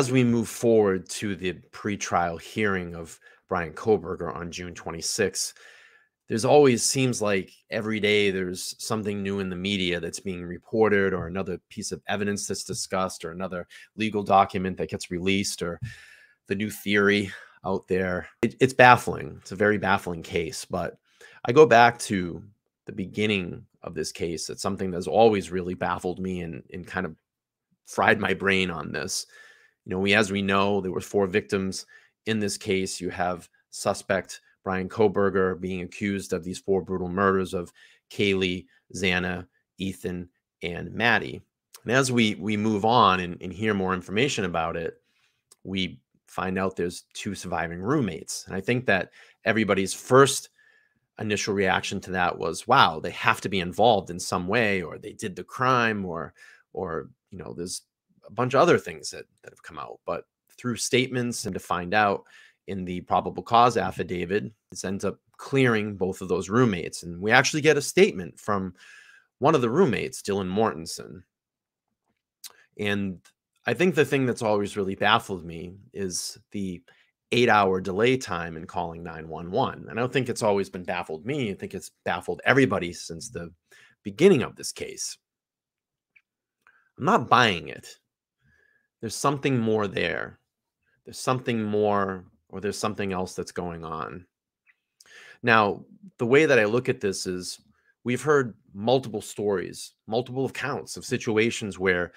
as we move forward to the pretrial hearing of Bryan Kohberger on June 26th, there's always seems like every day there's something new in the media that's being reported, or another piece of evidence that's discussed, or another legal document that gets released, or the new theory out there. It's baffling. It's a very baffling case. But I go back to the beginning of this case. It's something that's always really baffled me and kind of fried my brain on this. As we know, there were 4 victims in this case. You have suspect Bryan Kohberger being accused of these 4 brutal murders of Kaylee, Xana, Ethan, and Maddie. And as we move on and hear more information about it, we find out there's 2 surviving roommates. And I think that everybody's first initial reaction to that was, wow, they have to be involved in some way, or they did the crime, or there's a bunch of other things that have come out. But through statements and to find out in the probable cause affidavit, this ends up clearing both of those roommates. And we actually get a statement from one of the roommates, Dylan Mortensen. And I think the thing that's always really baffled me is the 8-hour delay time in calling 911. And I don't think it's always been baffled me. I think it's baffled everybody since the beginning of this case. I'm not buying it. There's something more there. There's something more, or there's something else that's going on. Now, the way that I look at this is we've heard multiple stories, multiple accounts of situations where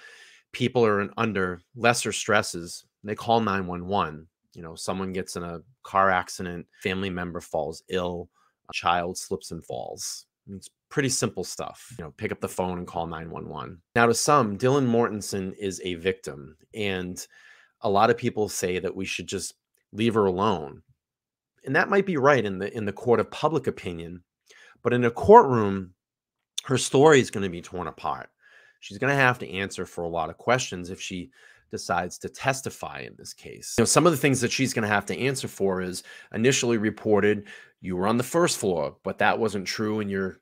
people are under lesser stresses. They call 911. Someone gets in a car accident, family member falls ill, a child slips and falls. It's pretty simple stuff. Pick up the phone and call 911. Now, to some, Dylan Mortensen is a victim, and a lot of people say that we should just leave her alone. And that might be right in the court of public opinion, but in a courtroom, her story is going to be torn apart. She's going to have to answer for a lot of questions if she decides to testify in this case. Some of the things that she's going to have to answer for is initially reported you were on the first floor, but that wasn't true, and you're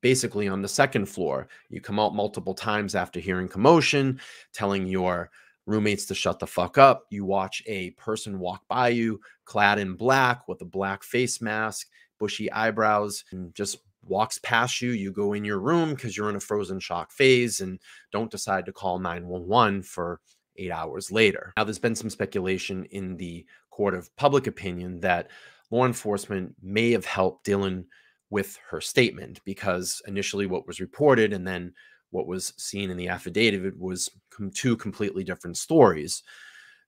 basically on the second floor. You come out multiple times after hearing commotion, telling your roommates to shut the fuck up. You watch a person walk by you clad in black with a black face mask, bushy eyebrows, and just walks past you. You go in your room because you're in a frozen shock phase and don't decide to call 911 for 8 hours later. Now, there's been some speculation in the court of public opinion that law enforcement may have helped Dylan with her statement, because initially what was reported and then what was seen in the affidavit was 2 completely different stories.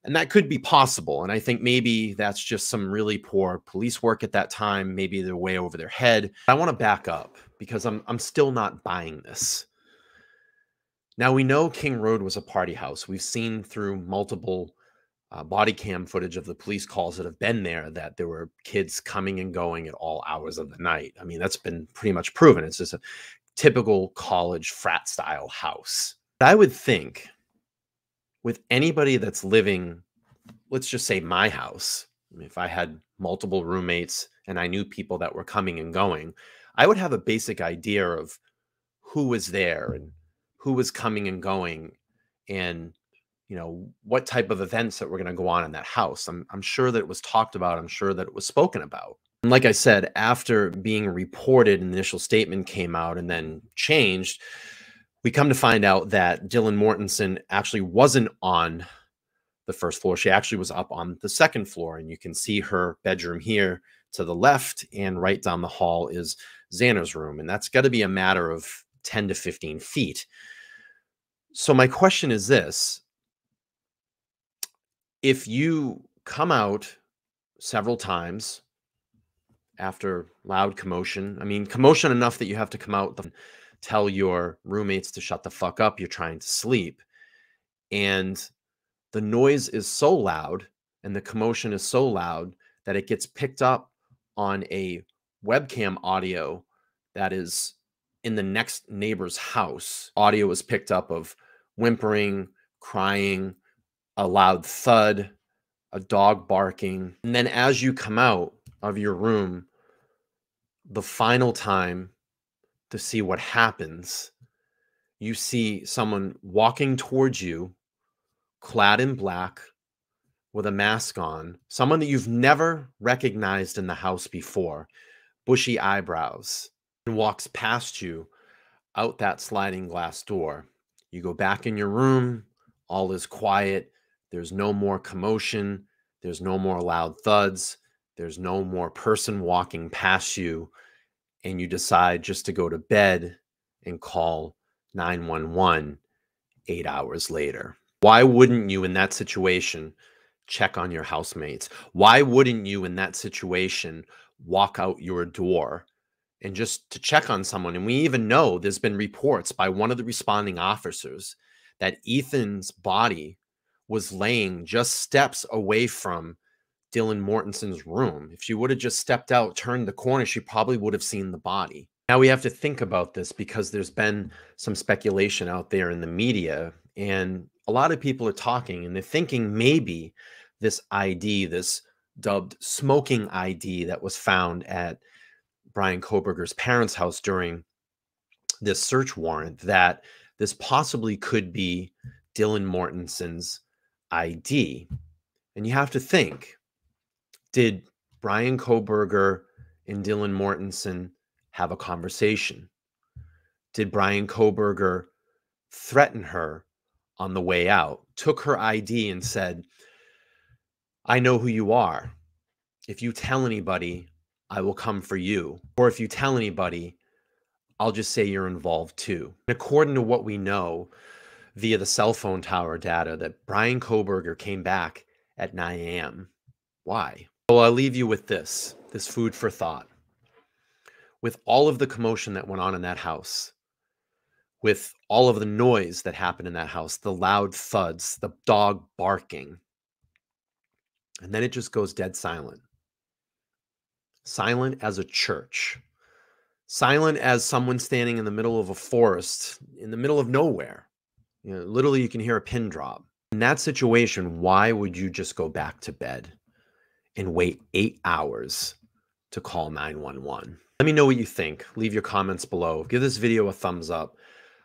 And that could be possible. And I think maybe that's just some really poor police work at that time. Maybe they're way over their head. I want to back up because I'm still not buying this. Now, we know King Road was a party house. We've seen through multiple body cam footage of the police calls that have been there that there were kids coming and going at all hours of the night. I mean, that's been pretty much proven. It's just a typical college frat style house. I would think with anybody that's living, let's just say my house, if I had multiple roommates and I knew people that were coming and going, I would have a basic idea of who was there and who was coming and going, and what type of events that were going to go on in that house. I'm sure that it was talked about. I'm sure that it was spoken about. And like I said, after being reported, an initial statement came out and then changed. We come to find out that Dylan Mortensen actually wasn't on the first floor. She actually was up on the second floor, and you can see her bedroom here to the left, and right down the hall is Xana's room. And that's got to be a matter of 10 to 15 feet. So my question is this: if you come out several times after loud commotion, I mean, commotion enough that you have to come out and tell your roommates to shut the fuck up, you're trying to sleep, and the noise is so loud and the commotion is so loud that it gets picked up on a webcam audio that is in the next neighbor's house. Audio is picked up of whimpering, crying, a loud thud, a dog barking. And then as you come out of your room, the final time to see what happens, you see someone walking towards you, clad in black, with a mask on, someone that you've never recognized in the house before, bushy eyebrows, and walks past you out that sliding glass door. You go back in your room, all is quiet, there's no more commotion, there's no more loud thuds, there's no more person walking past you, and you decide just to go to bed and call 911 8 hours later. Why wouldn't you in that situation check on your housemates? Why wouldn't you in that situation walk out your door and just to check on someone? And we even know there's been reports by one of the responding officers that Ethan's body was laying just steps away from Dylan Mortenson's room. If she would have just stepped out, turned the corner, she probably would have seen the body. Now we have to think about this because there's been some speculation out there in the media, and a lot of people are talking and they're thinking maybe this ID, this dubbed smoking ID that was found at Bryan Kohberger's parents' house during this search warrant, that this possibly could be Dylan Mortenson's ID. And you have to think, did Bryan Kohberger and Dylan Mortenson have a conversation? Did Bryan Kohberger threaten her on the way out, took her ID and said, I know who you are. If you tell anybody, I will come for you. Or if you tell anybody, I'll just say you're involved too. And according to what we know via the cell phone tower data, that Bryan Kohberger came back at 9 a.m. Why? Well, I'll leave you with this food for thought. With all of the commotion that went on in that house, with all of the noise that happened in that house, the loud thuds, the dog barking, and then it just goes dead silent. Silent as a church. Silent as someone standing in the middle of a forest, in the middle of nowhere. You know, literally you can hear a pin drop. In that situation, why would you just go back to bed and wait 8 hours to call 911? Let me know what you think. Leave your comments below. Give this video a thumbs up.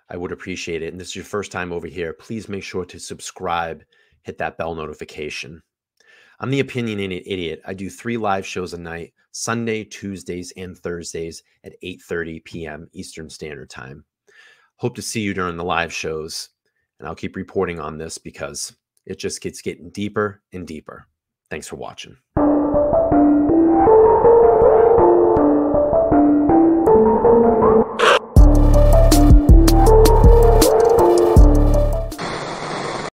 I would appreciate it. And this is your first time over here, please make sure to subscribe, hit that bell notification. I'm the Opinionated Idiot. I do 3 live shows a night, Sunday, Tuesdays, and Thursdays at 8:30 p.m. Eastern Standard Time. Hope to see you during the live shows, and I'll keep reporting on this because it just keeps getting deeper and deeper. Thanks for watching.